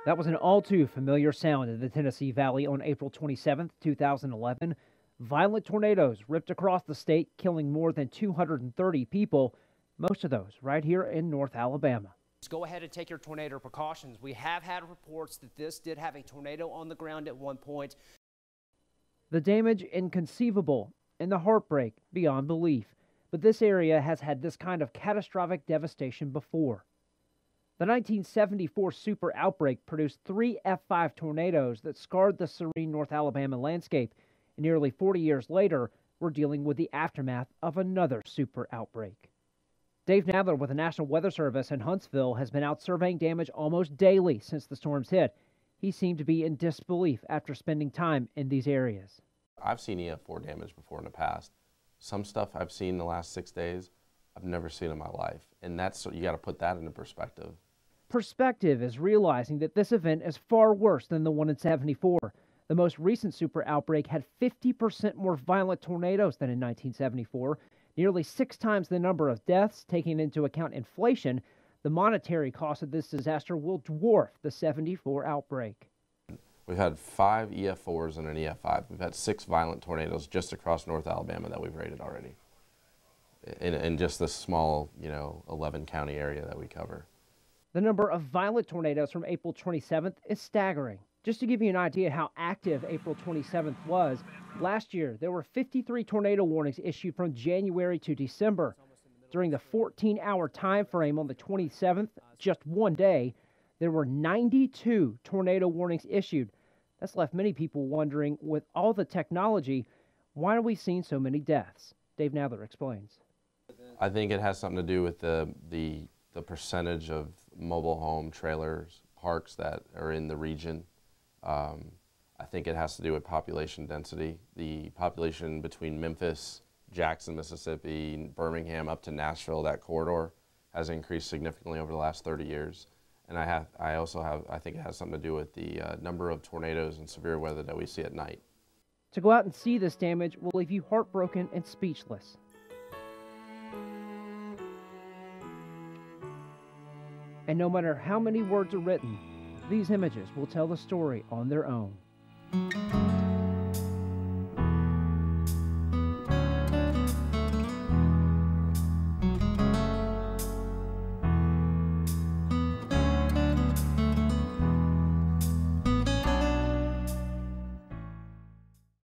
That was an all too familiar sound in the Tennessee Valley on April 27, 2011. Violent tornadoes ripped across the state, killing more than 230 people, most of those right here in North Alabama. Go ahead and take your tornado precautions. We have had reports that this did have a tornado on the ground at one point. The damage inconceivable and the heartbreak beyond belief. But this area has had this kind of catastrophic devastation before. The 1974 super outbreak produced 3 F5 tornadoes that scarred the serene North Alabama landscape. And nearly 40 years later, we're dealing with the aftermath of another super outbreak. Dave Nadler with the National Weather Service in Huntsville has been out surveying damage almost daily since the storms hit. He seemed to be in disbelief after spending time in these areas. I've seen EF4 damage before in the past. Some stuff I've seen in the last 6 days, I've never seen in my life. And you got to put that into perspective. Perspective is realizing that this event is far worse than the one in '74. The most recent super outbreak had 50% more violent tornadoes than in 1974, nearly 6 times the number of deaths. Taking into account inflation, the monetary cost of this disaster will dwarf the '74 outbreak. We've had 5 EF4s and an EF5. We've had 6 violent tornadoes just across North Alabama that we've rated already. In just this small, 11 county area that we cover. The number of violent tornadoes from April 27th is staggering. Just to give you an idea how active April 27th was, last year there were 53 tornado warnings issued from January to December. During the 14-hour time frame on the 27th, just one day, there were 92 tornado warnings issued. That's left many people wondering, with all the technology, why are we seeing so many deaths? Dave Nadler explains. I think it has something to do with the percentage of mobile home trailers, parks that are in the region. I think it has to do with population density. The population between Memphis, Jackson, Mississippi, Birmingham up to Nashville, that corridor, has increased significantly over the last 30 years. And I think it has something to do with the number of tornadoes and severe weather that we see at night. To go out and see this damage will leave you heartbroken and speechless. And no matter how many words are written, these images will tell the story on their own.